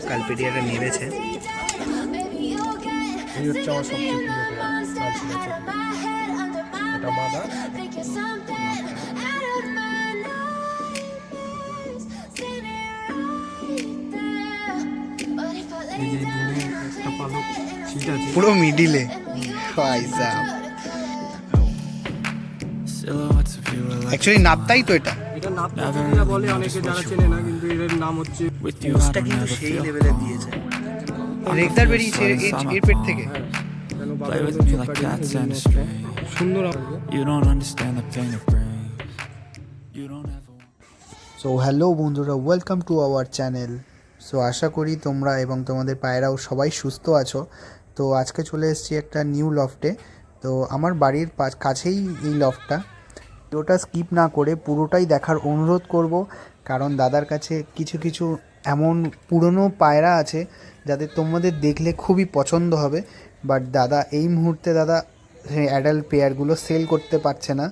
কালপেটিয়াটা নেড়েছে। এই হচ্ছে আমার সবচেয়ে প্রিয় পেয়ার, এটা মাদা। এই যে দূরে একটা পালক সিট আছে পুরো মিডিলে। অ্যাকচুয়ালি নাপতাই তো এটা। এটা নাপতা বলে অনেকে, যারা চেনে না, কিন্তু এর নাম হচ্ছে পোস্টটা কিন্তু সেই লেভেলে দিয়েছে। রেগদার বেরিয়েছে এর পেট থেকে। Play with me like cats and a string. সুন্দর হবে। You don't understand the pain it brings. You don't ever want. So hello বন্ধুরা, welcome to our channel. So আশা করি তোমরা এবং তোমাদের পায়রাও সবাই সুস্থ আছো। তো আজকে চলে এসেছি একটা নিউ লফটে। তো আমার বাড়ির কাছেই এই লফটটা। ওটা স্কিপ না করে পুরোটাই দেখার অনুরোধ করব, কারণ দাদার কাছে কিছু কিছু এমন পুরনো পায়রা আছে যাদের তোমাদের দেখলে খুবই পছন্দ হবে। বাট দাদা এই মুহূর্তে অ্যাডাল্ট পেয়ারগুলো সেল করতে পারছে না,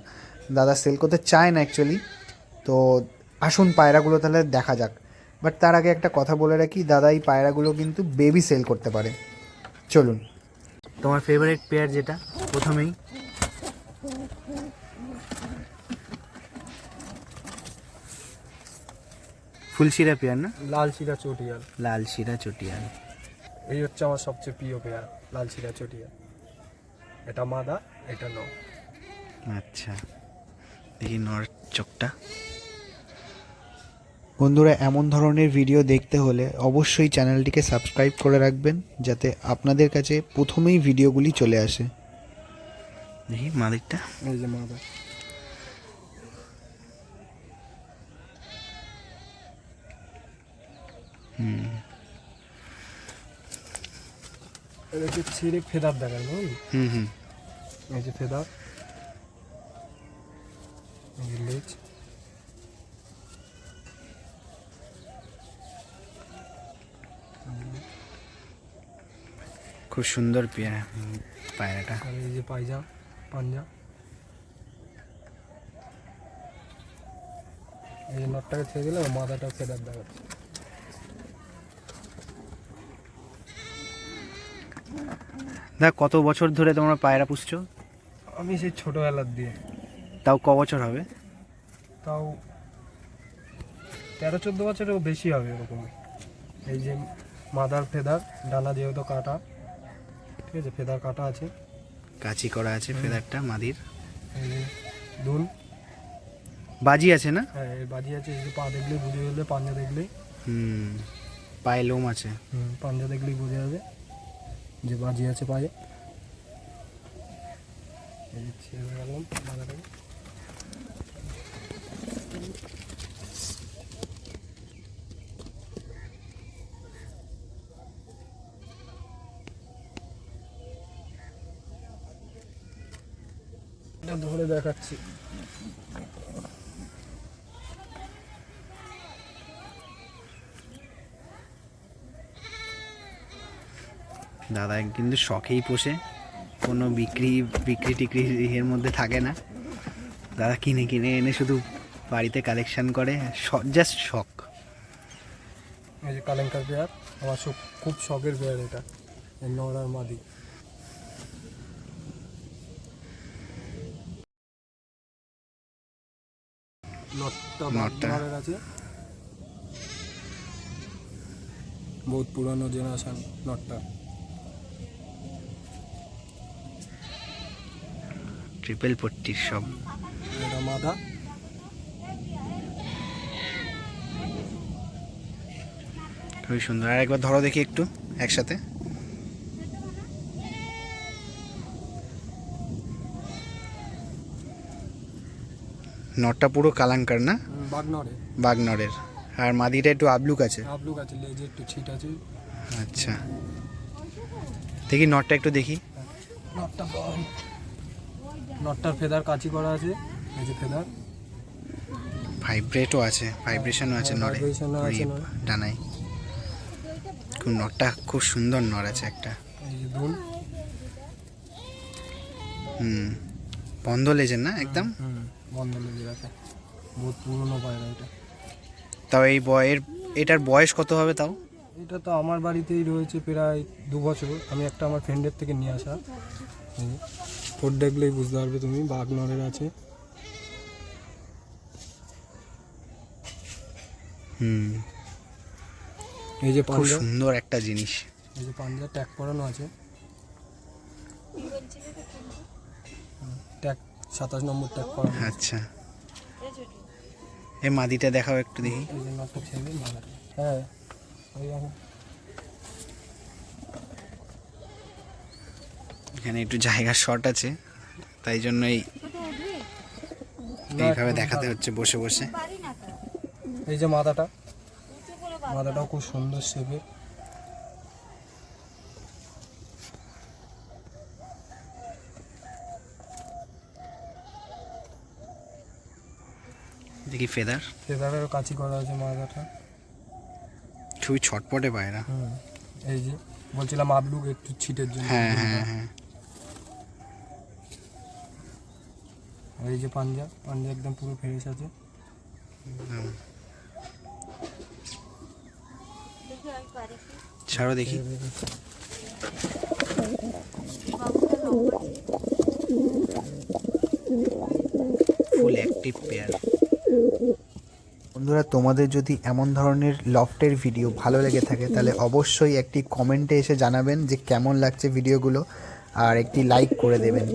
দাদা সেল করতে চায় না অ্যাকচুয়ালি। তো আসুন পায়রাগুলো তাহলে দেখা যাক। বাট তার আগে একটা কথা বলে রাখি, দাদা এই পায়রাগুলো কিন্তু বেবি সেল করতে পারে। চলুন, তোমার ফেভারিট পেয়ার যেটা প্রথমেই। ফুলশিরা পেয়ার না? লাল শিরা চটিয়াল। লাল শিরা চটিয়াল। এই হচ্ছে আমার সবচেয়ে প্রিয় পেয়ার, লাল শিরা চটিয়াল। এটা মাদা, এটা ন। আচ্ছা, দেখি নর চোখটা। বন্ধুরা, এমন ধরনের ভিডিও দেখতে হলে অবশ্যই চ্যানেলটিকে সাবস্ক্রাইব করে রাখবেন, যাতে আপনাদের কাছে প্রথমেই ভিডিওগুলি চলে আসে। দেখি মাদিকটা। এই যে মাদা। এটা হচ্ছে ছিঁড়ে ফেদার দেখায়, বুঝলি? এই যে ফেদার, এই যে লেজ। খুব সুন্দর পায়রাটা। আর এই যে পাঞ্জা। এই যে নটটাকে ছেড়ে দিলে মাথাটা ফেদার দেখাচ্ছে। দেখ, কত বছর ধরে তোমরা পায়রা পুষছো? আমি সেই ছোটোবেলার দিয়ে। তাও ক বছর হবে? তাও 13-14 বছরেও বেশি হবে এরকম। এই যে মাদার ফেদার, ডানা যেহেতু কাটা, ঠিক আছে, ফেদার কাটা আছে, কাচি করা আছে ফেদারটা মাদির। এই যে দুল বাজি আছে না? হ্যাঁ, এই বাজি আছে। এই যে পা দেখলেই বুঝে যাবে, পাঞ্জা দেখলেই। পায়ে লোম আছে। পাঞ্জা দেখলেই বুঝে যাবে যে বাজি আছে পায়ে। এই যে ছেড়ে গেলাম মাদাটাকে। এটা ধরে দেখাচ্ছি। দাদা কিন্তু শখেই পোষে, কোনো বিক্রি টিক্রি এর মধ্যে থাকে না। দাদা কিনে এনে শুধু বাড়িতে কালেকশন করে, জাস্ট শখ। এই যে কালেঙ্কার পেয়ার, আমার খুব শখের পেয়ার এটা, নর আর মাদি। নটটা আছে, বহুত পুরানো জেনারেশন নটটা। ট্রিপল পট্টির সব। এটা মাদা। খুবই সুন্দর। আর একবার ধরো দেখি একটু একসাথে। নটটা পুরো কালাঙ্কার না? বাগনরের। আর মাদিটা একটু আবলুক আছে, লেজে একটু ছিট আছে। আচ্ছা, দেখি নটটা একটু দেখি। নটটার ফেদার কাচি করা আছে, এই যে ফেদার। ভাইব্রেটও আছে, ভাইব্রেশনও আছে নরে, ডানায়। খুব নটটা খুব সুন্দর নর আছে একটা। এই যে দুল। বন্ধ লেজের না একদম? বন্ধ লেজের আছে, বহুত পুরনো পায়রা এটা। তাও এটার বয়স কত হবে তাও? এটা তো আমার বাড়িতেই রয়েছে প্রায় 2 বছর। আমি একটা আমার ফ্রেন্ডের থেকে নিয়ে আসা। ঠোঁট দেখলেই বুঝতে পারবে তুমি, বাঘ নড়ের আছে। এই যে খুব পাঞ্জা, সুন্দর একটা জিনিস। এই যে পাঞ্জা ট্যাগ করানো আছে, ট্যাগ 27 নম্বর ট্যাগ করানো আছে। আচ্ছা, এই মাদিটা দেখাও একটু দেখি। এই যে নটটা ছেড়ে মারা। হ্যাঁ ওই আমি এখানে একটু জায়গার শর্ট আছে, তাই জন্য এইভাবে দেখাতে হচ্ছে বসে বসে। এই যে মাথাটা, মাথাটাও খুব সুন্দর শেপের। দেখি ফেদার, ফেদারেরও কাছি করা আছে মাথাটা। খুবই ছটপটে পায়রা। এই যে বলছিলাম আবলুক একটু ছিটের জন্য। হ্যাঁ হ্যাঁ হ্যাঁ, আর এই যে পাঞ্জা, পাঞ্জা একদম পুরো ফ্রেশ আছে। ছাড়ো দেখি। Full active pair. বন্ধুরা, তোমাদের যদি এমন ধরনের লফটের ভিডিও ভালো লেগে থাকে তাহলে অবশ্যই একটি কমেন্টে এসে জানাবেন যে কেমন লাগছে ভিডিওগুলো, আর একটি লাইক করে দেবেন।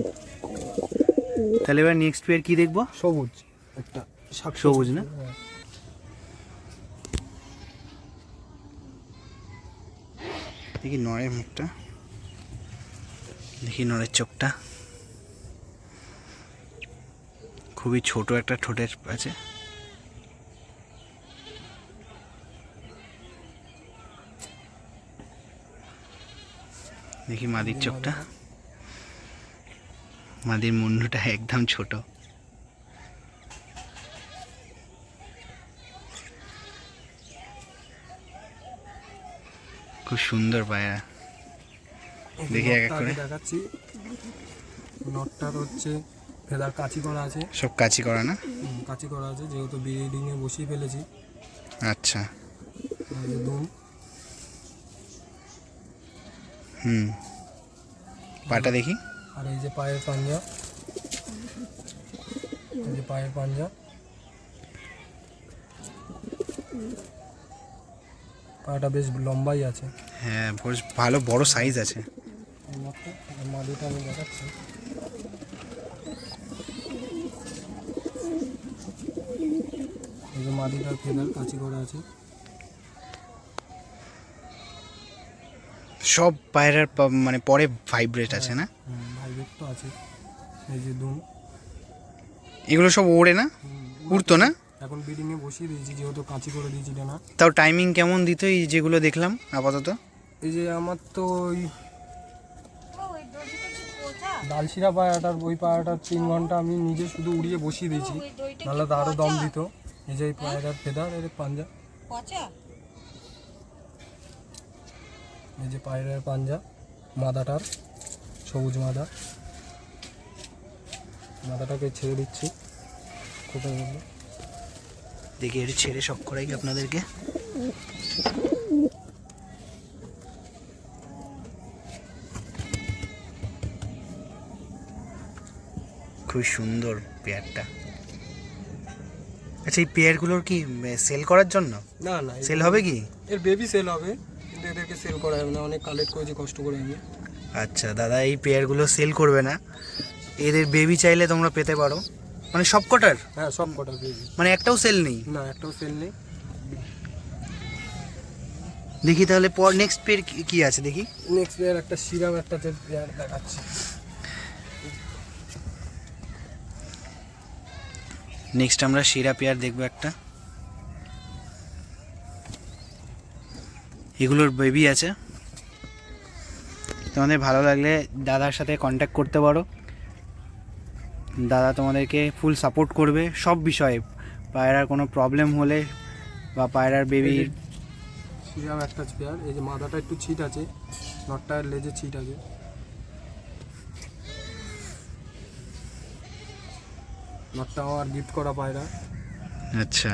তাহলে এবার নেক্সট পেয়ার কি দেখবো? সবুজ একটা, সবুজ না? হ্যাঁ। দেখি নরের মুখটা, দেখি নরের চোখটা, খুবই ছোট একটা ঠোঁটের আছে। দেখি মাদির চোখটা, মাদির মুন্ডুটা একদম ছোট। খুব সুন্দর পায়রা। দেখি এক এক করে দেখাচ্ছি। নটটার হচ্ছে ফেদার কাছি করা আছে, সব কাচি করা না? কাছি করা আছে যেহেতু ব্রিডিংয়ে বসিয়ে ফেলেছি। আচ্ছা, এই যে দুম, পাটা দেখি। আর এই যে পায়ের পাঞ্জা, এই যে পায়ের পাঞ্জা, পাটা বেশ লম্বাই আছে। হ্যাঁ, বেশ ভালো বড় সাইজ আছে। এই নটটা, আর মাদিটা আমি দেখাচ্ছি। এই যে মাদিটার ফেদার কাছি করা আছে। সব পায়রার মানে পরে ভাইব্রেট আছে না? ভাইব্রেট তো আছে। এই যে দুম, এগুলো সব ওড়ে না? উড়তো না? এখন ব্রিডিংয়ে বসিয়ে দিয়েছি যেহেতু কাঁচি করে দিয়েছি না। তাও টাইমিং কেমন দিত এই যেগুলো দেখলাম আপাতত? এই যে আমার তো ওই ডালশিরা পায়রাটার, ওই পায়রাটার 3 ঘন্টা আমি নিজে শুধু উড়িয়ে বসিয়ে দিয়েছি, নাহলে তো আরও দম দিত। এই যে এই পায়রার ফেদার, এর পাঞ্জা, এই যে পায়রার পাঞ্জা, মাদাটার সবুজ মাদা, মাদাটাকে ছেড়ে দিচ্ছি কোথায় গেলো। দেখি এর ছেড়ে শখ করাই আপনাদেরকে। খুব সুন্দর পেয়ারটা। আচ্ছা, এই পেয়ারগুলোর কি সেল করার জন্য? না না, সেল হবে কি? এর বেবি সেল হবে, কিন্তু এদেরকে সেল করা যাবে না, অনেক কালেক্ট করেছি কষ্ট করে আমি। আচ্ছা দাদা, এই পেয়ারগুলো সেল করবে না, এদের বেবি চাইলে তোমরা পেতে পারো। মানে সব কটার? হ্যাঁ, সব কটা বেবি। মানে একটাও সেল নেই? না, একটাও সেল নেই। দেখি তাহলে পর নেক্সট পেয়ার কি আছে দেখি। নেক্সট পেয়ার একটা সিরাম একটা পেয়ার দেখাচ্ছি। নেক্সট আমরা শিরা পেয়ার দেখবো একটা। এগুলোর বেবি আছে। তোমাদের ভালো লাগলে দাদার সাথে কন্ট্যাক্ট করতে পারো, দাদা তোমাদেরকে ফুল সাপোর্ট করবে সব বিষয়ে। পায়রার কোনো প্রবলেম হলে বা পায়রার বেবির। সিরাম একটা পেয়ার, এই যে মাথাটা একটু ছিট আছে, নটটার লেজে ছিট আছে। নটটাও আর গিফট করা পায়রা। আচ্ছা,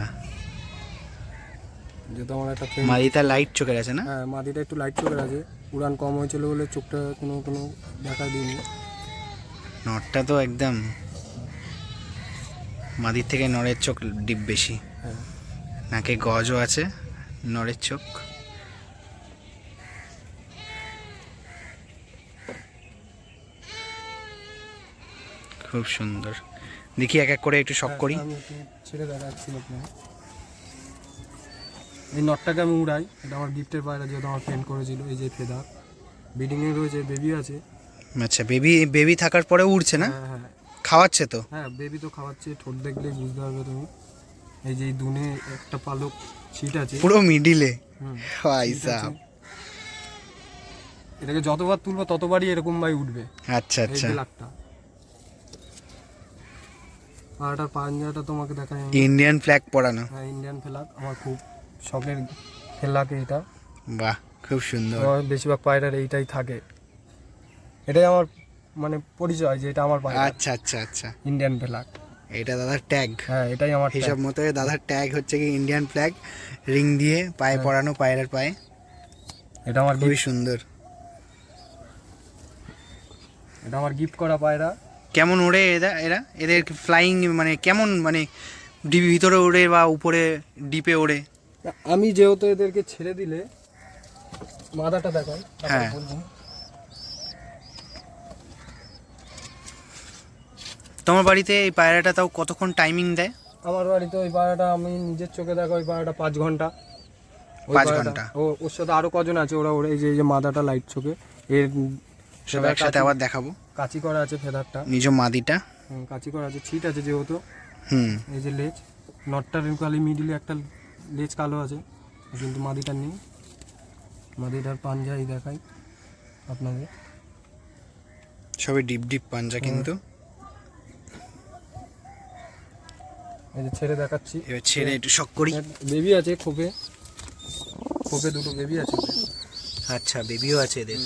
যেহেতু আমার একটা ফ্রেন্ড, মাদিটা লাইট চোখের আছে না? হ্যাঁ মাদিটা একটু লাইট চোখের আছে, উড়ান কম হয়েছিল বলে চোখটা কোনো কোনো দেখা দিইনি। নরটা তো একদম মাদির থেকে নরের চোখ ডিপ বেশি, হ্যাঁ নাকে গজও আছে, নরের চোখ। খুব সুন্দর। দেখি এক এক করে একটু শখ করি। আমি একটু ছেড়ে দেখাচ্ছি আপনাকে। এই নটটাকে আমি উড়াই, এটা আমার গিফটের পায়রা, যেহেতু আমার ফ্রেন্ড করেছিল। এই যে ফেদার ব্রিডিংয়ে রয়েছে, বেবি আছে। আচ্ছা, বেবি থাকার পরে উড়ছে না? হ্যাঁ হ্যাঁ খাওয়াচ্ছে তো? হ্যাঁ, বেবি তো খাওয়াচ্ছে, ঠোঁট দেখলেই বুঝতে পারবে তুমি। এই যে এই দুনে একটা পালক ছিট আছে পুরো মিডিলে। হুম, ভাই ছিট আছে। সাহেব। এটাকে যতবার তুলবো ততবারই এরকম ভাই উঠবে। আচ্ছা এই আচ্ছা। ব্ল্যাকটা পায়রাটার পাঞ্জাটা তোমাকে দেখাই আমি। ইন্ডিয়ান ফ্ল্যাগ পরানো। হ্যাঁ ইন্ডিয়ান ফেলাক, আমার খুব শখের ফেলাক এটা। বাহ, খুব সুন্দর। আমার বেশিরভাগ পায়রার এইটাই থাকে, এটাই আমার মানে পরিচয় যে এটা আমার পায়রা, আচ্ছা আচ্ছা আচ্ছা। ইন্ডিয়ান ফেলাক। এটা দাদার ট্যাগ। হ্যাঁ এটাই আমার হিসাব মতো দাদার ট্যাগ হচ্ছে কি ইন্ডিয়ান ফ্ল্যাগ, রিং দিয়ে পায়ে পরানো, পায়রার পায়ে। এটা আমার খুবই সুন্দর। এটা আমার গিফট করা পায়রা। কেমন ওড়ে এরা এদের ফ্লাইং মানে কেমন, মানে ভিতরে ওড়ে বা উপরে ডিপে ওড়ে? আমি যেহেতু এদেরকে ছেড়ে দিলে মাদাটা দেখাই, তারপর হ্যাঁ। বলবো। তোমার বাড়িতে এই পায়রাটা তাও কতক্ষণ টাইমিং দেয়? আমার বাড়িতে ওই পায়রাটা আমি নিজের চোখে দেখা, ওই পায়রাটা 5 ঘন্টা। ওই 5 পায়রাটা- ঘন্টা? ওর সাথে আরো কজন আছে, ওরা ওরে। এই যে মাদাটা লাইট চোখে, এর সব একসাথে আবার দেখাবো। কাচি করা আছে ফেদারটা, নিজ মাদিটা। কাচি করা আছে, ছিট আছে যেহেতু। হুম। এই যে লেজ, নটটার খালি মিডিলে একটা লেজ কালো আছে, কিন্তু মাদিটার নেই। মাদিটার পাঞ্জাই দেখাই আপনাদের। সবই ডিপ ডিপ পাঞ্জা কিন্তু। এই যে ছেড়ে দেখাচ্ছি, এবার ছেড়ে একটু শখ করি। বেবি আছে খোপে, খোপে দুটো বেবি আছে। আচ্ছা, বেবিও আছে এদের।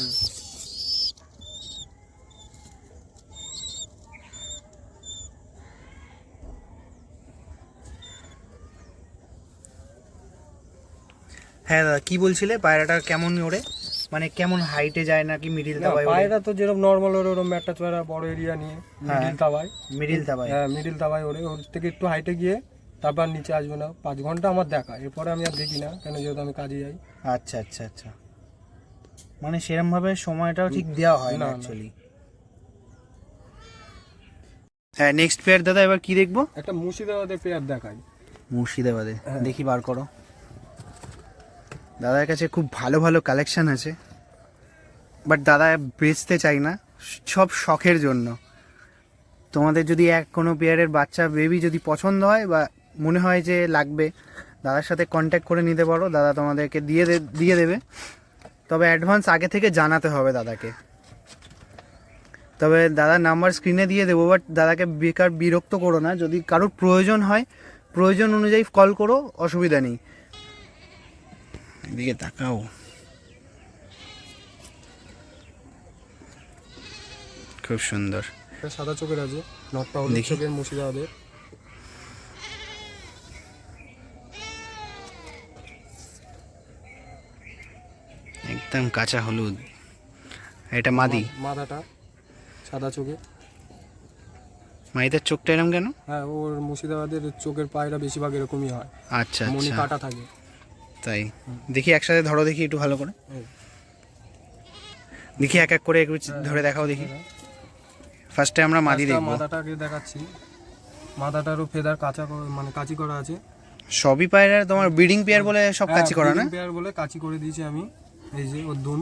হ্যাঁ দাদা, কি বলছিলে পায়রাটা কেমন ওড়ে, মানে কেমন হাইটে যায় নাকি মিডিল তাওয়ায় ওড়ে? পায়রা তো যেরকম নর্মাল ওরে, ওরকম একটা চড়া বড় এরিয়া নিয়ে মিডিল তাওয়ায়। মিডিল তাওয়ায়। হ্যাঁ মিডিল তাওয়ায় ওরে, ওর থেকে একটু হাইটে গিয়ে তারপর নিচে আসবে না। 5 ঘন্টা আমার দেখা, এরপরে আমি আর দেখি না, কেন যেহেতু আমি কাজে যাই। আচ্ছা আচ্ছা আচ্ছা, মানে সেরকম ভাবে সময়টাও ঠিক দেওয়া হয় না না, না। অ্যাকচুয়ালি। হ্যাঁ, নেক্সট পেয়ার দাদা এবার কি দেখবো? একটা মুর্শিদাবাদের পেয়ার দেখাই। মুর্শিদাবাদে? হ্যাঁ। দেখি, বার করো। দাদার কাছে খুব ভালো ভালো কালেকশন আছে, বাট দাদা বেচতে চাই না, সব শখের জন্য। তোমাদের যদি কোনো পেয়ারের বাচ্চা বেবি যদি পছন্দ হয় বা মনে হয় যে লাগবে, দাদার সাথে কন্ট্যাক্ট করে নিতে পারো, দাদা তোমাদেরকে দিয়ে দেবে। তবে অ্যাডভান্স আগে থেকে জানাতে হবে দাদাকে। তবে দাদার নাম্বার স্ক্রিনে দিয়ে দেবো, বাট দাদাকে বেকার বিরক্ত করো না। যদি কারোর প্রয়োজন হয়, প্রয়োজন অনুযায়ী কল করো, অসুবিধা নেই। এদিকে তাকাও, খুব সুন্দর। একটা সাদা চোখের আছে, নটটা হলুদ দেখি। চোখের মুর্শিদাবাদের। একদম কাঁচা হলুদ। এটা মাদি? মাদাটা সাদা চোখে। মাদিটার চোখটা এরকম কেন? হ্যাঁ ওর মুর্শিদাবাদের চোখের পায়রা বেশিরভাগ এরকমই হয়, আচ্ছা মনি আচ্ছা, কাটা থাকে। তাই। দেখি একসাথে ধরো, দেখি একটু ভালো করে এই। দেখি, এক এক করে একটু ধরে দেখাও দেখি। ফার্স্টে আমরা মাদি আজকে দেখবো। মাদাটাকে দেখাচ্ছি। মাদাটারও ফেদার মানে কাচি করা আছে। সবই পায়রা তোমার ব্রিডিং পেয়ার বলে সব কাচি করা না? পেয়ার বলে কাচি করে দিয়েছি আমি। এই যে ওর দুন,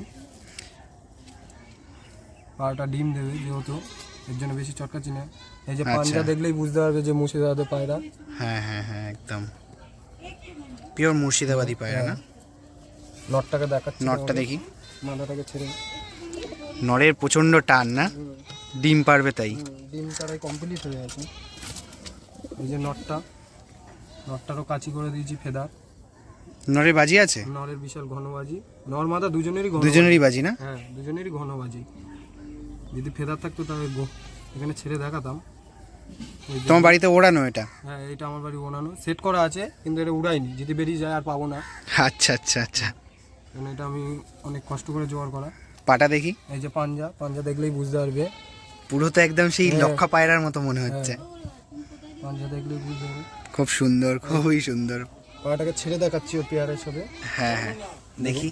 পায়রাটা ডিম দেবে যেহেতু, এর জন্য বেশি চটকাচ্ছি না। এই যে আচ্ছা। পাঞ্জা দেখলেই বুঝতে পারবে যে মুর্শিদাবাদের পায়রা। হ্যাঁ হ্যাঁ হ্যাঁ, একদম পিওর মুর্শিদাবাদি পায়রা না? নটটাকে দেখাচ্ছি। নটটা দেখি। মাদাটাকে ছেড়ে নরের প্রচন্ড টান না, ডিম পারবে তাই। ডিম তারাই কমপ্লিট হয়ে গেছে। এই যে নটটারও কাচি করে দিয়েছি ফেদার। নরের বাজি আছে? নরের বিশাল ঘনবাজি, নর মাদা দুজনেরই ঘন। দুজনেরই বাজি না? হ্যাঁ দুজনেরই ঘনবাজি। যদি ফেদার থাকতো তাহলে এখানে ছেড়ে দেখাতাম। এই যে- তোমার বাড়িতে ওড়ানো এটা? হ্যাঁ, এটা আমার বাড়ি বানানো, সেট করা আছে কিন্তু এটা উড়াইনি, যদি বেরিয়ে যায় আর পাবো না, আচ্ছা আচ্ছা আচ্ছা। কারণ এটা আমি অনেক কষ্ট করে জোগাড় করা। পাটা দেখি। এই যে পাঞ্জা, পাঞ্জা দেখলেই বুঝতে পারবে। পুরো তো একদম সেই হ্যাঁ। লক্ষা পায়রার মতো মনে হচ্ছে। পাঞ্জা দেখলেই বুঝতে পারবে। খুব সুন্দর, খুবই সুন্দর। পাটাকে ছেড়ে দেখাচ্ছি ওর পেয়ারের সাথে। হ্যাঁ হ্যাঁ, দেখি।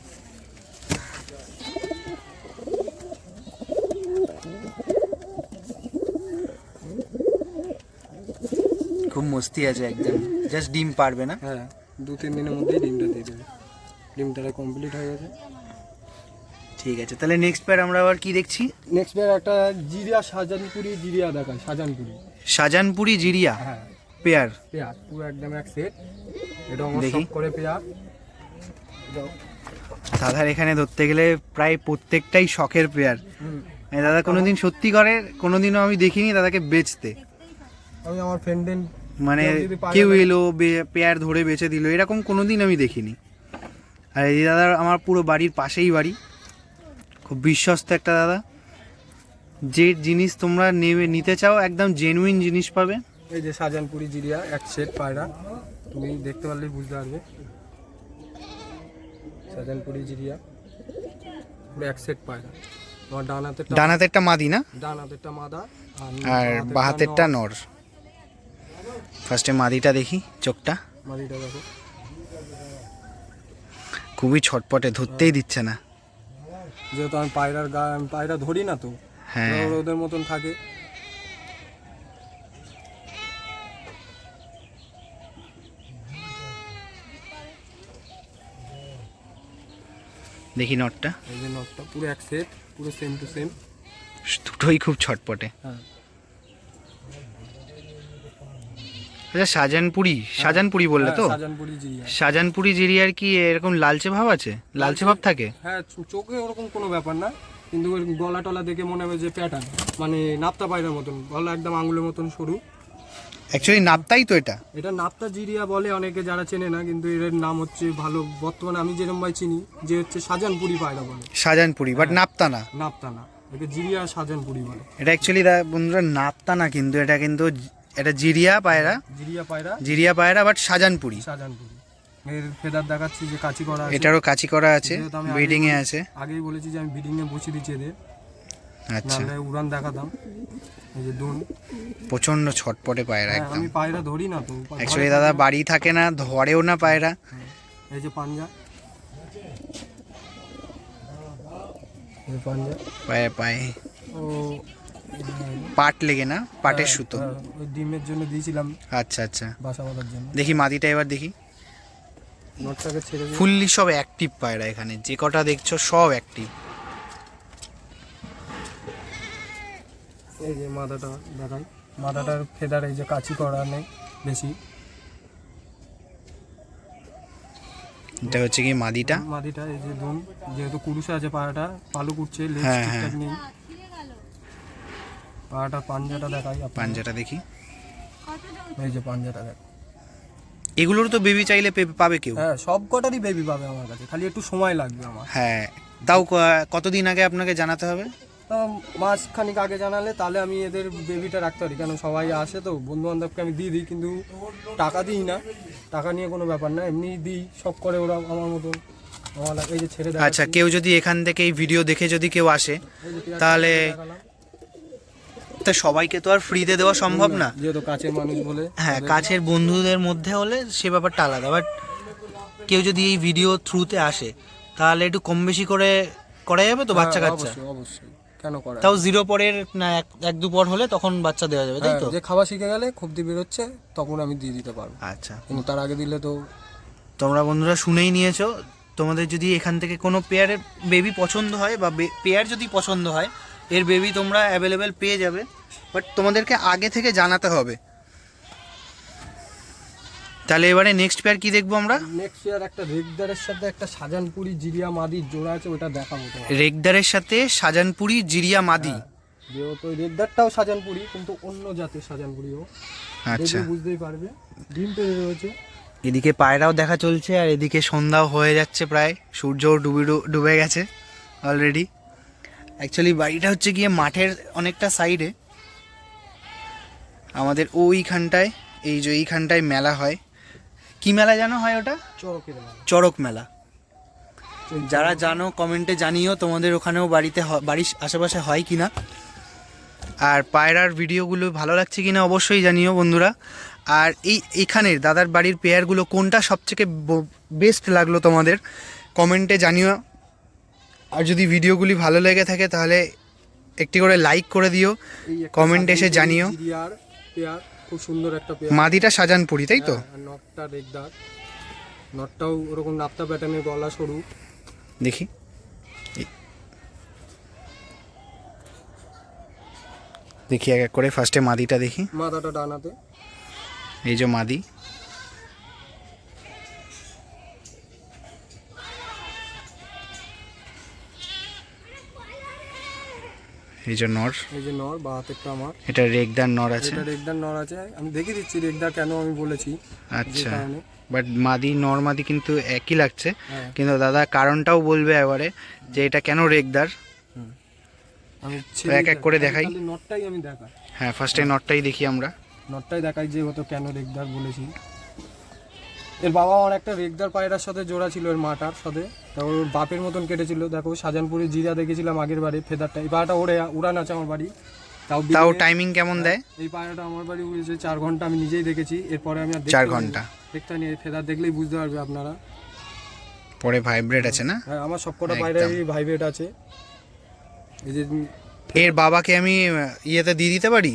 খুব মস্তি আছে একদম, জাস্ট ডিম পারবে না? হ্যাঁ, 2-3 দিনের মধ্যেই ডিমটা দিয়ে দেবে। ডিমটা কমপ্লিট হয়ে গেছে। ঠিক আছে, তাহলে নেক্সট পেয়ার আমরা আবার কি দেখছি? নেক্সট পেয়ার একটা জিরিয়া শাহজাহানপুরি জিরিয়া দেখায়, শাহজাহানপুরি। শাহজাহানপুরি জিরিয়া হ্যাঁ, পেয়ার। পেয়ার পুরো একদম এক সেট। এটা আমার দেখি। সব করে পেয়ার। দাদার এখানে ধরতে গেলে প্রায় প্রত্যেকটাই শখের পেয়ার। দাদা কোনোদিন সত্যি করে, কোনোদিনও আমি দেখিনি দাদাকে বেচতে। আমি আমার ফ্রেন্ডের মানে যদি পায়রা কেউ নেয়- এলো পেয়ার ধরে বেচে দিল, এরকম কোনোদিন আমি দেখিনি। আর এই দাদার আমার পুরো বাড়ির পাশেই বাড়ি, খুব বিশ্বস্ত একটা দাদা। যে জিনিস তোমরা নিতে চাও একদম জেনুইন জিনিস পাবে। এই যে শাহজাহানপুরি জিরিয়া এক সেট পায়রা, তুমি দেখতে পারলেই বুঝতে পারবে। শাহজাহানপুরি জিরিয়া পুরো এক সেট পায়রা। তোমার ডান হাতেরটা মাদি না, ডান হাতেরটা মাদা আর বা হাতেরটা নর। ফার্স্টে মাদিটা দেখি, চোখটা মাদিটা দেখো। খুবই ছটপটে, ধরতেই দিচ্ছে না। যেহেতু আমি পায়রা ধরি না, তো হ্যাঁ, ওরা ওদের মতন থাকে। দেখি নটটা, এই যে নটটা পুরো এক সেট, পুরো সেম টু সেম। দুটোই খুব ছটপটে। হ্যাঁ, আচ্ছা, শাহজাহানপুরি বললে তো? শাহজাহানপুরি জিরিয়া। শাহজাহানপুরি জিরিয়ার কি এরকম লালচে ভাব আছে? লালচে ভাব থাকে? হ্যাঁ, চোখে ওরকম কোনো ব্যাপার না, কিন্তু ওর গলা টলা দেখে মনে হবে যে প্যাটার্ন, মানে নাপ্তা পায়রার মতন, গলা একদম আঙুলের মতন সরু। অ্যাকচুয়ালি নাপতাই তো এটা। এটা নাপ্তা জিরিয়া বলে অনেকে, যারা চেনে না, কিন্তু এর নাম হচ্ছে ভালো বর্তমানে আমি যেরকম ভাই চিনি যে হচ্ছে শাহজাহানপুরি পায়রা বলে। শাহজাহানপুরি, বাট নাপতা না। নাপ্তা না, একে জিরিয়া শাহজাহানপুরি বলে। এটা অ্যাকচুয়ালি বন্ধুরা নাপতা না, কিন্তু এটা জিরিয়া পায়রা, জিরিয়া পায়রা বাট শাহজাহানপুরি। শাহজাহানপুরি। এর ফেদার দেখাচ্ছি যে কাচি করা আছে। এটারও কাচি করা আছে, যেহেতু আমি ব্রিডিং এ আছে। আগেই বলেছি যে আমি ব্রিডিং এ বসিয়ে দিচ্ছি এদের, আচ্ছা, নাহলে উড়ান দেখাতাম। এই যে দুন, প্রচন্ড ছটপটে পায়রা হ্যাঁ, একদম। আমি পায়রা ধরি না তো। অ্যাকচুয়ালি দাদা বাড়ি থাকে না, ধরেও না পায়রা। এই যে পাঞ্জা, এই পাঞ্জা পায়ে পায়ে ও পাট লেগে না, পাটের সুতো। হ্যাঁ, ওই ডিমের জন্য দিয়েছিলাম, আচ্ছা আচ্ছা, বাসা বাঁধার জন্য। দেখি মাদিটা এবার দেখি। নটটাকে ছেড়ে দিয়ে ফুললি সব অ্যাক্টিভ পায়রা, এখানে যে কটা দেখছো সব অ্যাক্টিভ। এই যে মাথাটা দেখাই, মাথাটার ফেদার এই যে কাচি করা নেই বেশি। এটা হচ্ছে কি মাদিটা। মাদিটা এই যে দুন, যেহেতু কুরুষে আছে পাড়াটা, পালক উঠছে, লেজ হ্যাঁ, ঠিকঠাক নেই। পাড়াটা পাঞ্জাটা দেখাই আপনাকে। পাঞ্জাটা দেখি। এই যে পাঞ্জাটা দেখ। এগুলোর তো বেবি চাইলে পাবে কেউ? হ্যাঁ, সব কটারই বেবি পাবে আমার কাছে, খালি একটু সময় লাগবে আমার। হ্যাঁ, তাও কতদিন আগে আপনাকে জানাতে হবে? মাস খানিক আগে জানালে তাহলে আমি এদের বেবিটা রাখতে পারি, কেন সবাই আসে তো, বন্ধু বান্ধবকে আমি দিয়ে দিই, কিন্তু টাকা দিই না। টাকা নিয়ে কোনো ব্যাপার না, এমনি দিই, সব করে ওরা আমার মতন। আমার এই যে ছেড়ে দেয়। আচ্ছা, কেউ যদি এখান থেকে এই ভিডিও দেখে যদি কেউ আসে, তাহলে তা সবাইকে তো আর ফ্রিতে দেওয়া সম্ভব না। যেহেতু কাছের মানুষ বলে। হ্যাঁ, কাছের বন্ধুদের মধ্যে হলে সে ব্যাপারটা আলাদা, বাট কেউ যদি এই ভিডিও থ্রুতে আসে তাহলে একটু কম বেশি করে করা যাবে তো? বাচ্চা কাচ্চা অবশ্যই অবশ্যই, কেন করা। তাও 0 পরের না, 1-2 পর হলে তখন বাচ্চা দেওয়া যাবে, তাই তো? যে খাওয়া শিখে গেলে, খুব বেরোচ্ছে, তখন আমি দিয়ে দিতে পারবো। আচ্ছা, কিন্তু তার আগে দিলে তো। তোমরা বন্ধুরা শুনেই নিয়েছো, তোমাদের যদি এখান থেকে কোনো পেয়ারের বেবি পছন্দ হয় বা পেয়ার যদি পছন্দ হয়, এর বেবি তোমরা অ্যাভেলেবেল পেয়ে যাবে, বাট তোমাদেরকে আগে থেকে জানাতে হবে। তাহলে এবারে নেক্সট পেয়ার কি দেখবো আমরা? নেক্সট ইয়ার একটা রেগদারের সাথে একটা শাহজাহানপুরি জিরিয়া মাদির জোড়া আছে, ওটা দেখাবো তোমার। রেগদারের সাথে শাহজাহানপুরি জিরিয়া মাদি। যেহেতু রেগদারটাও শাহজাহানপুরি, কিন্তু অন্য জাতের শাহজাহানপুরিও। আচ্ছা, দেখে বুঝতেই পারবে। ডিম পেড়ে রয়েছে। এদিকে পায়রাও দেখা চলছে, আর এদিকে সন্ধ্যাও হয়ে যাচ্ছে প্রায়, সূর্যও ডুবে গেছে অলরেডি। অ্যাকচুয়ালি বাড়িটা হচ্ছে গিয়ে মাঠের অনেকটা সাইডে, আমাদের ওইখানটায়, এই যে এইখানটায় মেলা হয়, কি মেলা জানো হয় ওটা? চরকের মেলা। চড়ক মেলা। যারা জানো কমেন্টে জানিও তোমাদের ওখানেও বাড়ির আশেপাশে হয় কিনা। আর পায়রার ভিডিওগুলো ভালো লাগছে কিনা অবশ্যই জানিও বন্ধুরা। আর এইখানের দাদার বাড়ির পেয়ারগুলো কোনটা সবথেকে বেস্ট লাগলো তোমাদের কমেন্টে জানিও। আর যদি ভিডিওগুলি ভালো লেগে থাকে তাহলে একটি করে লাইক করে দিও, এই একটা কমেন্ট এসে সাজানপুরি জানিও। জিরিয়ার পেয়ার, খুব সুন্দর একটা পেয়ার। মাদিটা শাহজাহানপুরি, তাই তো? হ্যাঁ, আর নটটা রেগদার, নটটাও ওরকম নাপ্তা প্যাটার্নের, গলা সরু। দেখি দেখি এক এক করে। ফার্স্টে মাদিটা দেখি। মাথাটা ডানাতে। এই যে মাদি, এই যে নর, এই যে নর, বা হাতেরটা আমার। এটা রেগদার নর আছে। এটা রেগদার নর আছে, আমি দেখিয়ে দিচ্ছি রেগদার কেন আমি বলেছি। যে আচ্ছা, কারণে। বাট মাদি নর মাদি কিন্তু একই লাগছে। হ্যাঁ। কিন্তু দাদা কারণটাও বলবে এবারে যে এটা কেন রেগদার। আমি এক এক করে দেখাই। তাহলে নটটাই আমি দেখাই। হ্যাঁ, ফার্স্টে নরটাই দেখি আমরা। নটটাই দেখাই যে হতো কেন রেগদার বলেছি। এর বাবা আমার একটা রেগদার পায়রার সাথে জোড়া ছিল, এর মাটার সাথে। তারপর ওর বাপের মতন কেটেছিল। দেখো শাহজাহানপুরে জিরা দেখেছিলাম আগের বারে, ফেদারটা। এই পায়রাটা উড়ান আছে আমার বাড়ি। তাও বিকেলে- টাইমিং কেমন দেয়? এই পায়রাটা আমার বাড়ি উড়েছে 4 ঘন্টা, আমি নিজেই দেখেছি। এরপরে আমি আর 4 ঘন্টা দেখতে নিয়ে ফেদার দেখলেই বুঝতে পারবে আপনারা। পরে ভাইব্রেট আছে না? হ্যাঁ, আমার সবকটা একদম। পায়রারই ভাইব্রেট আছে। এই যে এর বাবাকে আমি ইয়েতে দিয়ে দিতে পারি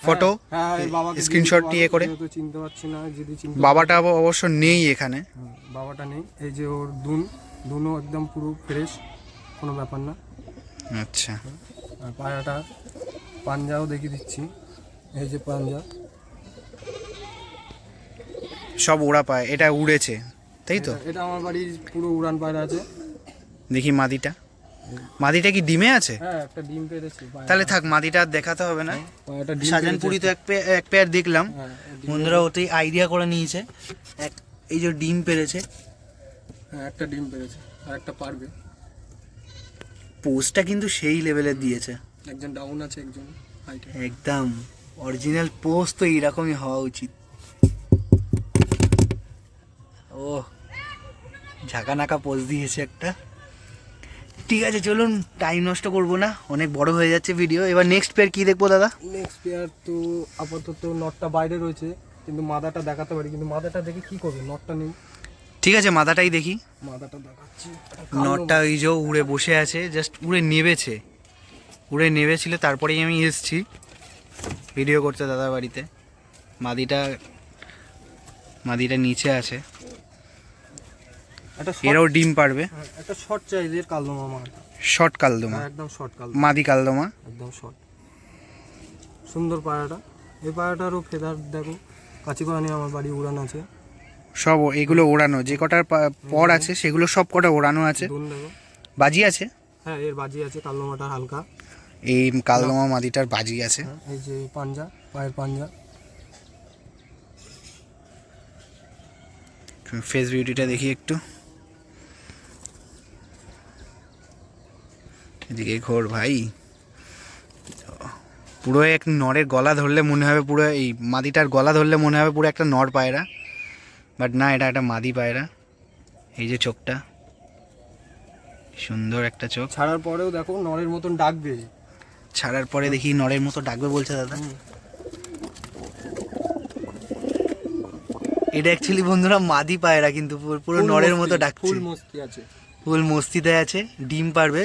ফটো, হ্যাঁ, এর বাবাকে স্ক্রিনশট ইয়ে করে। তো চিনতে পারছি না, যদি চিনতে বাবাটা অবশ্য নেই এখানে। বাবাটা নেই। এই যে ওর দুনো একদম পুরো ফ্রেশ, কোনো ব্যাপার না। আচ্ছা, আর পায়রাটা পাঞ্জাও দেখিয়ে দিচ্ছি। এই যে পাঞ্জা, সব ওড়া পায়, এটা উড়েছে তাই তো? এটা আমার বাড়ির পুরো উড়ান পায়রা আছে। দেখি মাদিটা। মাদিটা কি ডিমে আছে? হ্যাঁ, একটা ডিম পেড়েছে পায়রা। তাহলে থাক, মাদিটা আর দেখাতে হবে না। পায়রাটা ডিম শাহজাহানপুরি তো এক পেয়ার দেখলাম, হ্যাঁ, বন্ধুরা ওতেই আইডিয়া করে নিয়েছে। এই যে ডিম পেরেছে, হ্যাঁ, একটা ডিম পেড়েছে, আর একটা পারবে। পোস্টটা কিন্তু সেই লেভেলের দিয়েছে, একজন ডাউন আছে, একজন হাইটে। একদম অরিজিনাল পোস্ট তো এইরকমই হওয়া উচিত। ও ঝাঁকানাকা পোজ দিয়েছে একটা। ঠিক আছে, চলুন টাইম নষ্ট করবো না, অনেক বড় হয়ে যাচ্ছে ভিডিও। এবার নেক্সট পেয়ার কি দেখবো দাদা? নেক্সট পেয়ার তো আপাতত নটটা বাইরে রয়েছে, কিন্তু মাদাটা দেখাতে পারি। কিন্তু মাদাটা দেখে কি করবে, নটটা নেই। ঠিক আছে, মাথাটাই দেখি। মাদাটা দেখাচ্ছি। নটটা ওই যে উড়ে বসে আছে, জাস্ট উড়ে নেবেছিল, তারপরেই আমি এসেছি ভিডিও করতে দাদার বাড়িতে। মাদিটা নিচে আছে, একটা এরাও ডিম পারবে। একটা শর্ট চাইজের কালদমা মাছ। শর্ট কালদমা, একদম শর্ট কাল, মাদি কালদমা। একদম শর্ট, সুন্দর পায়রাটা। এই পায়রাটারও ফেদার দেখো, কাঁচিকড়া নিয়ে আমার বাড়ি উড়ান আছে। সব এগুলো ওড়ানো, যে কটার পর আছে সেগুলো সব কটা ওড়ানো আছে। দুন দেখো, বাজি আছে। হ্যাঁ, এর বাজি আছে, কালদমাটা হালকা। এই কালদমা মাদিটার বাজি আছে। হ্যাঁ, এই যে পাঞ্জা, পায়ের পাঞ্জা। ফেস বিউটিটা দেখি একটু, এদিকে ঘোর ভাই। পুরো এক নরের গলা ধরলে মনে হবে, পুরো এই মাদিটার গলা ধরলে মনে হবে পুরো একটা নর পায়রা, বাট না, এটা একটা মাদি পায়রা। এই যে চোখটা, সুন্দর একটা চোখ। ছাড়ার পরেও দেখো নরের মতন ডাকবে। ছাড়ার পরে দেখি নরের মতো ডাকবে বলছে দাদা। এটা অ্যাকচুয়ালি বন্ধুরা মাদি পায়রা, কিন্তু পুরো নরের মতো ডাকছে। ফুল মস্তি আছে, ফুল মস্তিতে আছে, ডিম পারবে।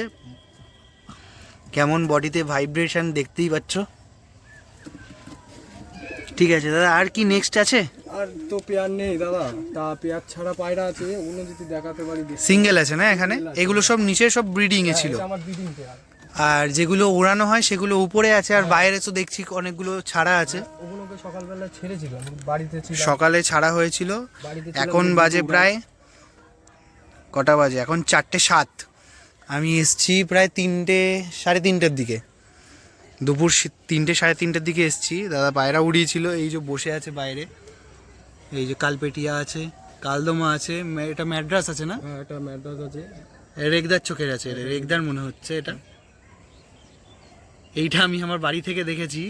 কেমন বডিতে ভাইব্রেশন দেখতেই পাচ্ছ। ঠিক আছে দাদা, আর কি নেক্সট আছে? আর তো পেয়ার নেই দাদা। তা পেয়ার ছাড়া পায়রা আছে, ওগুলো যদি দেখাতে পারি। সিঙ্গেল আছে না এখানে? এগুলো সব নিচে সব ব্রিডিং এ ছিল, এটা আমার ব্রিডিং পেয়ার। আর যেগুলো ওড়ানো হয় সেগুলো উপরে আছে, আর বাইরে তো দেখছি অনেকগুলো ছাড়া আছে। ওগুলোকে সকালবেলা ছেড়েছিল, আমি বাড়িতে ছিলাম। সকালে ছাড়া হয়েছিল, বাড়িতে ছিলাম, এখন বাজে প্রায় কটা বাজে? এখন 4:07। আমি এসছি প্রায় 3টে সাড়ে 3টের দিকে, দুপুর 3টে সাড়ে 3টের দিকে এসছি। দাদা পায়রা উড়িয়েছিল, এই যে বসে আছে বাইরে। এই যে কালপেটিয়া আছে, কালদমা আছে, এটা ম্যাড্রাস আছে না? হ্যাঁ, এটা ম্যাড্রাস আছে। রেগদার চোখের আছে, রেগদার মনে হচ্ছে এটা। এইটা আমি আমার বাড়ি থেকে দেখেছি,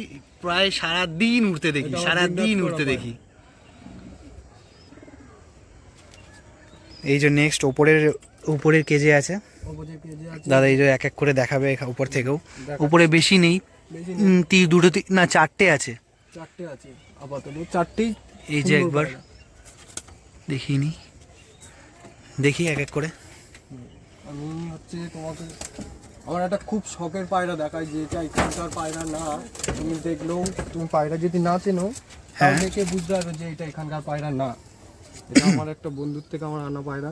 প্রায় সারাদিন উঠতে দেখি, এটা আমার সারাদিন বিন্দাস উঠতে করা দেখি। এই যে নেক্সট উপরের কেজে আছে অপোজিট পেজে আছে দাদা, এই যে এক এক করে দেখাবে উপর থেকেও। দেখাচ্ছি। উপরে বেশি নেই, বেশি নেই, না 4টে আছে। 4টে আছে আপাতত, 4টেই। এই যে সুন্দর একবার পায়রা। দেখিনি, দেখি এক এক করে। আমি হচ্ছে তোমাকে আমার একটা খুব শখের পায়রা দেখাই, যেটা এখানকার পায়রা না। তুমি দেখলেও, তুমি পায়রা যদি না চেনো হ্যাঁ। তাহলে দেখে বুঝতে পারবে যে এটা এখানকার পায়রা না। এটা আমার একটা বন্ধুর থেকে আমার আনা পায়রা।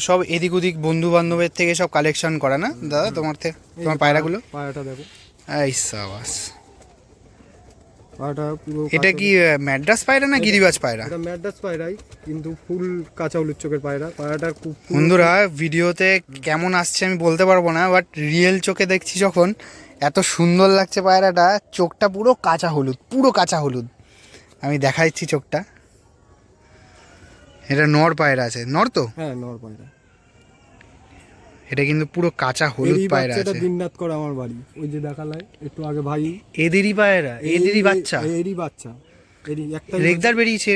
সব এদিক ওদিক বন্ধু বান্ধবের থেকে সব কালেকশন করা না দাদা তোমার থেকে, এই তোমার যে পায়রাগুলো? পায়রাটা দেখো, এই সাবাস। পায়রাটা পুরো এটা কি ম্যাড্রাস পায়রা না গিরিবাজ পায়রা? এটা ম্যাড্রাস পায়রাই, কিন্তু ফুল কাঁচা হলুদ চোখের পায়রা। পায়রাটার খুব বন্ধুরা ভিডিওতে কেমন আসছে আমি বলতে পারবো না, বাট রিয়েল চোখে দেখছি যখন এত সুন্দর লাগছে পায়রাটা। চোখটা পুরো কাঁচা হলুদ, পুরো কাঁচা হলুদ। আমি দেখাচ্ছি চোখটা। এটা নর পায়রা আছে, নর তো? হ্যাঁ, নর পায়রা। এটা কিন্তু পুরো কাঁচা হলুদ এই পায়রা বাচ্চাটা আছে। দিনরাত করে আমার বাড়ি, ওই যে দেখালাই একটু আগে ভাই। এদেরই পায়রা, এদেরই বাচ্চা? এরই বাচ্চা, এরই একটা রেগদার বেরিয়েছে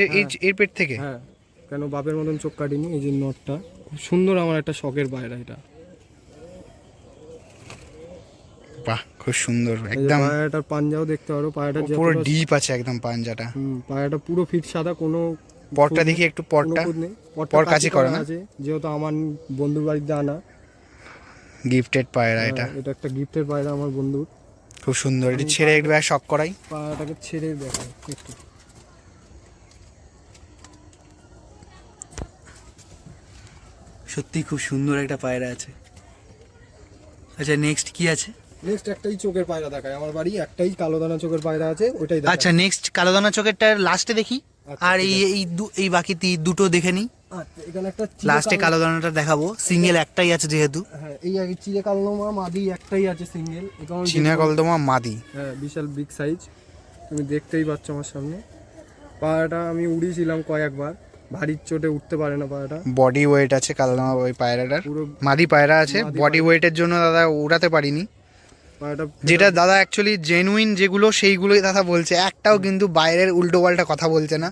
এর পেট থেকে? হ্যাঁ, কেন বাপের মতন চোখ কাটিনি। এই যে নটটা খুব সুন্দর, আমার একটা শখের পায়রা এটা। বাহ, খুব সুন্দর এই যে একদম। পায়রাটার পাঞ্জাও দেখতে পারো, পায়রাটার পুরো ডিপ আছে একদম পাঞ্জাটা। পায়রাটা পুরো ফিট সাদা, কোনো পরটা দেখি একটু, পরটা পর কাছে করে না? আছে, যেহেতু আমার বন্ধুর বাড়িতে আনা। গিফটেড পায়রা এটা। হ্যাঁ, এটা একটা গিফটের পায়রা আমার বন্ধুর। খুব সুন্দর। এটা ছেড়ে একটু শখ করাই। পায়রাটাকে ছেড়ে দেখো একটু। সত্যি খুব সুন্দর একটা পায়রা আছে। আচ্ছা নেক্সট কি আছে? নেক্সট একটাই চোখের পায়রা দেখায়, আমার বাড়ি একটাই কালো দানা চোখের পায়রা আছে, ওইটাই দেখায়। আচ্ছা নেক্সট কালোদানা চোখেরটা লাস্টে দেখি। আচ্ছা, আর ঠিক এই বাকি দুটো দেখে নিই। আচ্ছা, এখানে একটা লাস্টে কালোদানাটা দেখাবো, সিঙ্গেল একটাই আছে যেহেতু। হ্যাঁ, এই আগে চিড়ে কালো মাদি একটাই আছে সিঙ্গেল। চীনা কলদমা মাদি। হ্যাঁ, বিশাল বিগ সাইজ, তুমি দেখতেই পাচ্ছ আমার সামনে। পায়রাটা আমি উড়িয়েছিলাম কয়েকবার, ভারীর চোটে উঠতে পারে না পায়রাটা। বডি ওয়েট আছে কালোদামা ওই পায়রাটার, পুরো মাদি পায়রা আছে। মাদি বডি পায়রা। ওয়েটের জন্য দাদা উড়াতে পারিনি। পায়রাটা যেটা দাদা অ্যাকচুয়ালি জেনুইন যেগুলো সেইগুলোই দাদা বলছে, একটাও কিন্তু বাইরের উল্টো পাল্টা কথা বলছে না।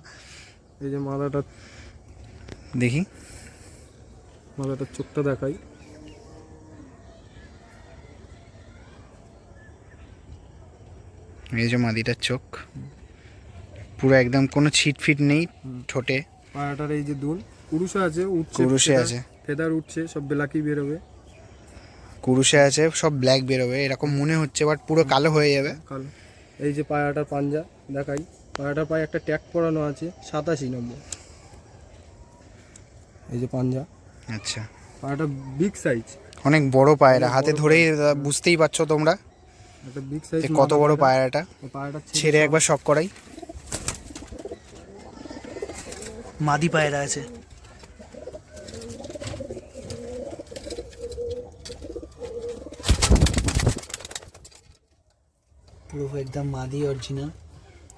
এই যে মাথাটা, দেখি মাথাটার চোখটা দেখাই। এই যে মাদিটার চোখ পুরো একদম কোনো ছিট ফিট নেই ঠোঁটে। পায়রাটার এই যে দুল কুরুশে আছে, উঠছে, কুরুশে আছে। ফেদার উঠছে, সব বেলাকি বেরোবে। কুরুশে আছে, সব ব্ল্যাক বেরোবে এরকম মনে হচ্ছে, বাট পুরো কালো হয়ে যাবে। কালো। এই যে পায়রাটার পাঞ্জা দেখাই, পায়রাটার পায়ে একটা ট্যাগ পরানো আছে 87 নম্বর। এই যে পাঞ্জা, আচ্ছা পায়রাটা বিগ সাইজ, অনেক বড় পায়রা, অনেক হাতে বড় ধরেই বুঝতেই পারছো তোমরা একটা বিগ সাইজ। যে কত বড় পায়রাটা। পায়রাটা ছেড়ে একবার শখ করাই। মাদি পায়রা আছে। পুরো একদম মাদি অরিজিনাল।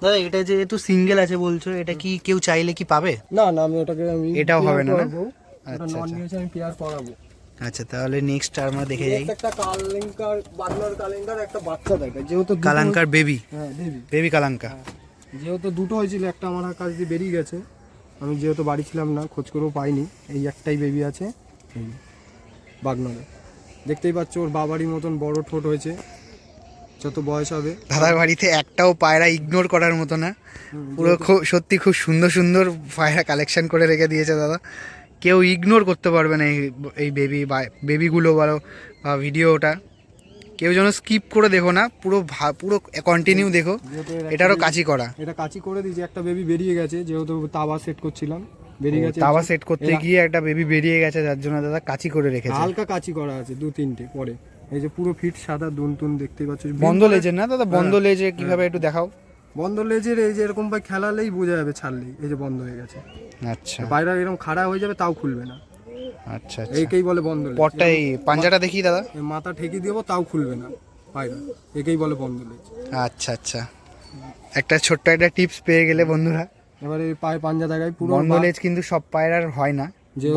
দাদা এটা যেহেতু সিঙ্গেল আছে বলছো, এটা কি কেউ চাইলে কি পাবে? না না, আমি ওটাকে এটাও হবে না, না? ওটা আচ্ছা, নন আচ্ছা। নিয়েছে, আমি পেয়ার করাবো। আচ্ছা তাহলে নেক্সট আমরা দেখে যাই। একটা কালাঙ্কার, বাগনার কালাঙ্কার একটা বাচ্চা দেখায়, যেহেতু দুটো- কালাঙ্কার বেবি, হ্যাঁ বেবি। বেবি কালাঙ্কা। যেহেতু দুটো হয়েছিল, একটা আমার কাছ দিয়ে বেরিয়ে গেছে, আমি যেহেতু বাড়ি ছিলাম না, খোঁজ করেও পাইনি। এই একটাই বেবি আছে, এই বাগনারে। দেখতেই পাচ্ছ ওর বাবারই মতন বড় ঠোঁট হয়েছে, যত বয়স হবে। দাদার বাড়িতে একটাও পায়রা ইগনোর করার মতো না, পুরো সত্যি খুব সুন্দর সুন্দর পায়রা কালেকশন করে রেখে দিয়েছে দাদা। কেউ ইগনোর করতে পারবে না এই বেবিগুলো বলো বা ভিডিওটা। কেউ যেন স্কিপ করে দেখো না, পুরো পুরো কন্টিনিউ দেখো। যেহেতু এর একটা এটারও baby- কাচি করা। এটা কাচি করে দিয়েছে, একটা বেবি বেরিয়ে গেছে, যেহেতু তাওয়া সেট করছিলাম, বেরিয়ে গেছে। তাওয়া সেট করতে গিয়ে একটা বেবি বেরিয়ে গেছে, যার জন্য দাদা কাচি করে রেখেছে। হালকা কাচি করা আছে 2-3টে পরে। এই যে পুরো ফিট সাদা দুন তুন দেখতেই পাচ্ছ। বন্ধ লেজের না দাদা? বন্ধ লেজে কিভাবে একটু দেখাও। বন্ধ লেজের এই যে এরকম ভাই খেলালেই বোঝা যাবে, ছাড়লেই এই যে বন্ধ হয়ে গেছে। আচ্ছা বাইরে এরকম খাড়া হয়ে যাবে, তাও খুলবে না, আচ্ছা আচ্ছা। এইকেই বলে বন্ধ লেজ। পরটা এই পাঞ্জাটা দেখি দাদা। এই মাথা ঠেকি দেবো, তাও খুলবে না পায়রা, একেই বলে বন্ধ লেজ। আচ্ছা আচ্ছা, একটা ছোট্ট একটা টিপস পেয়ে গেলে বন্ধুরা। এবারে পায়ে পাঞ্জা দেখায়, পুরো বন্ধ লেজ কিন্তু সব পায়রার হয় না,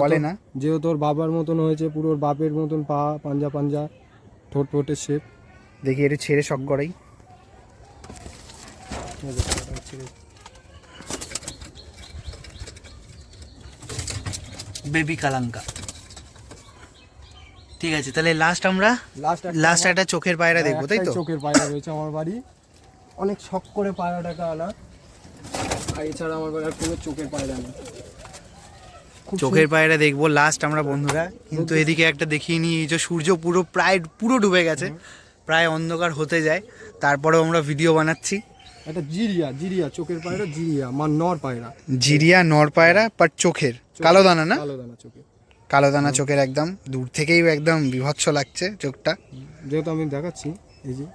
বলে না। যেহেতু ওর বাবার মতন হয়েছে, পুরো ওর বাপের মতন পা, পাঞ্জা পাঞ্জা, ঠোঁট ঠোঁটের শেপ। দেখি একটু ছেড়ে শখ করাই। বেবি কালাঙ্কা। ঠিক আছে, তাহলে লাস্ট আমরা লাস্ট একটা চোখের পায়রা দেখবো, তাই তো? চোখের পায়রা রয়েছে আমার বাড়ি, অনেক শখ করে পায়রাটাকে আনা, আর এছাড়া আমার বাড়ি আর কোনো চোখের পায়রা নেই। চোখের পায়রা দেখবো লাস্ট আমরা বন্ধুরা। কিন্তু এদিকে একটা দেখিয়ে নিই, এই যে সূর্য পুরো ডুবে গেছে, প্রায় অন্ধকার হতে যায়, তারপরেও আমরা ভিডিও বানাচ্ছি। একটা জিরিয়া চোখের পায়রা, জিরিয়া নর পায়রা, জিরিয়া নর পায়রা, বাট চোখের কালো দানা না? কালো দানা চোখের, কালো দানা চোখের, একদম দূর থেকেই একদম বিভৎস লাগছে চোখটা। যেহেতু আমি দেখাচ্ছি, এই যে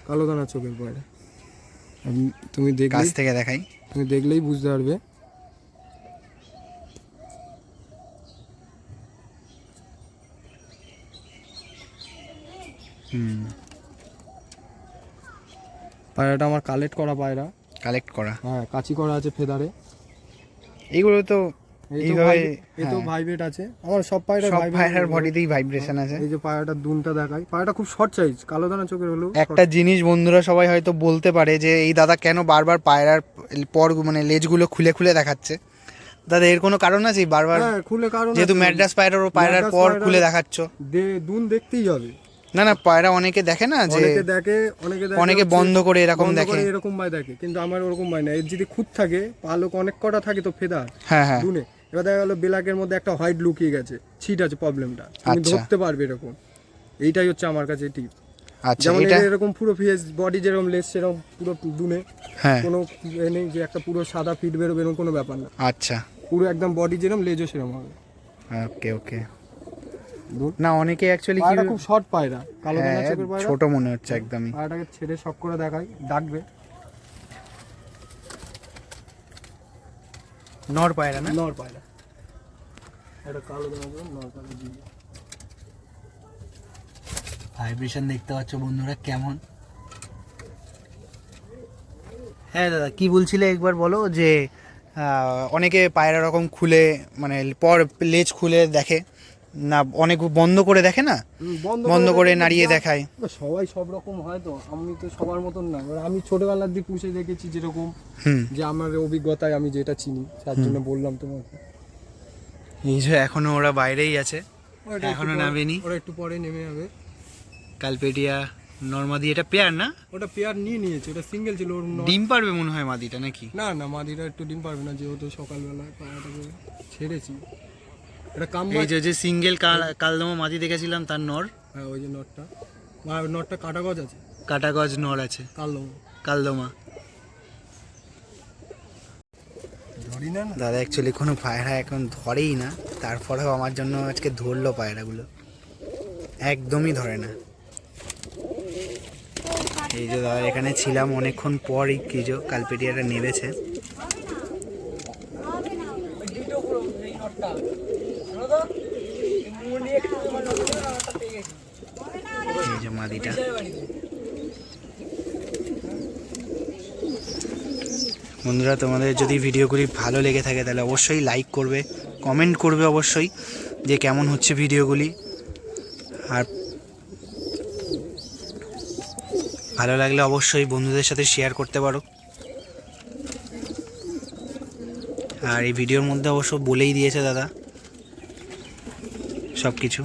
কালো দানা চোখের পায়রা, তুমি কাছ থেকে দেখাই। তুমি দেখলেই বুঝতে পারবে। পায়রাটা আমার কালেক্ট করা পায়রা। কালেক্ট করা? হ্যাঁ, কাচি করা আছে ফেদারে। এইগুলো তো এইভাবে, এই তো ভাইব্রেট আছে আমার সব পায়রা, সব পায়রার বডিতেই ভাইব্রেশন আছে। এই যে পায়রাটার দুনটা দেখাই, পায়রাটা খুব শর্ট সাইজ, কালো দানা চোখের হলো। একটা জিনিস বন্ধুরা সবাই হয়তো বলতে পারে যে এই দাদা কেন বারবার পায়রার পর মানে লেজগুলো খুলে খুলে দেখাচ্ছে। দাদা এর কোনো কারণ আছে বারবার? হ্যাঁ, খুলে কারণ যেহেতু ম্যাড্রাস পায়রার ও পায়রার পর খুলে দেখাচ্ছ। দুন দেখতেই হবে। না না, পায়রা অনেকে দেখে না, যে অনেকে বন্ধ করে এরকম দেখে, এরকম ভাই দেখে, কিন্তু আমার ওরকম ভাই না। এর যদি খুঁত থাকে, পালক অনেক কটা থাকে তো ফেদার, হ্যাঁ হ্যাঁ, দুনে, এবার দেখা গেল বেলাকের মধ্যে একটা হোয়াইট লুকিয়ে গেছে, ছিট আছে, প্রবলেমটা তুমি আচ্ছা। ধরতে পারবে এরকম। এইটাই হচ্ছে আমার কাছে টিপ। আচ্ছা, যেমন এটা এরকম পুরো ফেস বডি যেরকম লেস সেরকম পুরো দুনে, হ্যাঁ, কোনো এ নেই যে একটা পুরো সাদা ফিট বেরোবে এরকম কোনো ব্যাপার না। আচ্ছা, পুরো একদম বডি যেরকম লেজও সেরকম হবে। ওকে ওকে। না অনেকে অ্যাকচুয়ালি কি, পায়রা খুব শর্ট পায়রা, কালো দানা চোখের পায়রা, ছোট মনে হচ্ছে একদমই। পায়রাটাকে ছেড়ে শখ করে দেখাই, ডাকবে। নর পায়রা না? নর পায়রা, এটা কালো দানা চোখের নর পায়রা। ভাইব্রেশন দেখতে পাচ্ছ বন্ধুরা কেমন? হ্যাঁ দাদা, কি বলছিলে একবার বলো। যে অনেকে পায়রা রকম খুলে মানে পর লেজ খুলে দেখে না, অনেক বন্ধ করে দেখে না, বন্ধ করে নাড়িয়ে দেখায়। সবাই সব রকম হয়, তো আমি তো সবার মতন না। এবার আমি ছোটবেলার দিকে পুষে দেখেছি যেরকম, যে আমার অভিজ্ঞতায় আমি যেটা চিনি, তার জন্য বললাম তোমাকে। এই যে এখনো ওরা বাইরেই আছে, এখনো নামেনি, ওরা একটু পরে নেমে যাবে। কালপেটিয়া নরমাদি, এটা পেয়ার না? ওটা পেয়ার নিয়ে নিয়েছে, ওটা সিঙ্গেল ছিল। ওর ডিম পারবে মনে হয় মাদিটা নাকি? না না, মাদিরা একটু ডিম পারবে না, যেহেতু সকালবেলায় পায়রাটাকে ছেড়েছি। এটা কামবা, এই যে সিঙ্গেল কালদমা মাদি দেখেছিলাম তার নর। হ্যাঁ, ওই যে নটটা, নটটা কাটা গজ আছে, কাটা গজ নর আছে, কালদমা। ধরি না দাদা অ্যাকচুয়ালি কোনো পায়রা এখন ধরেই না, তারপরেও আমার জন্য আজকে ধরলো পায়রাগুলো, একদমই ধরে না। এই যে দাদা এখানে ছিলাম অনেকক্ষণ পরই কি যে কালপেটিয়াটা নেমেছে। এই যে মাদিটা। বন্ধুরা তোমাদের যদি ভিডিওগুলি ভালো লেগে থাকে তাহলে অবশ্যই লাইক করবে, কমেন্ট করবে অবশ্যই যে কেমন হচ্ছে ভিডিওগুলি, আর ভালো লাগলে অবশ্যই বন্ধুদের সাথে শেয়ার করতে পারো। আর এই ভিডিওর মধ্যে অবশ্য বলেই দিয়েছে দাদা সব কিছু।